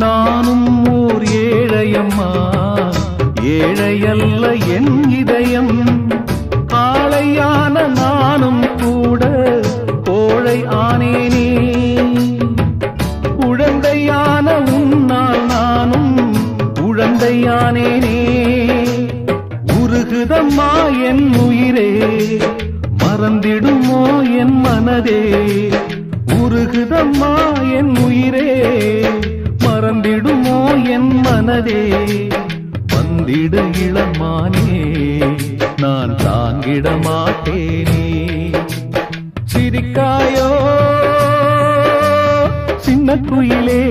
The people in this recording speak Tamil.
நானும் ஓர் ஏழையம்மா, ஏழையல்ல என் இதயம். காளையான நானும் கூட கோழை ஆனேனே. உழந்தையான உன்னால் நானும் உழந்தையானேனே. உருகுதம்மா என் உயிரே, மறந்திடுமோ என் மனதே. உருகுதம்மா என் உயிரே, மறந்திடுமோ என் மனதே. வந்திடு இளமானே, நான் தாங்கிட மாட்டேனே. சிரிக்காயோ சின்ன குயிலே.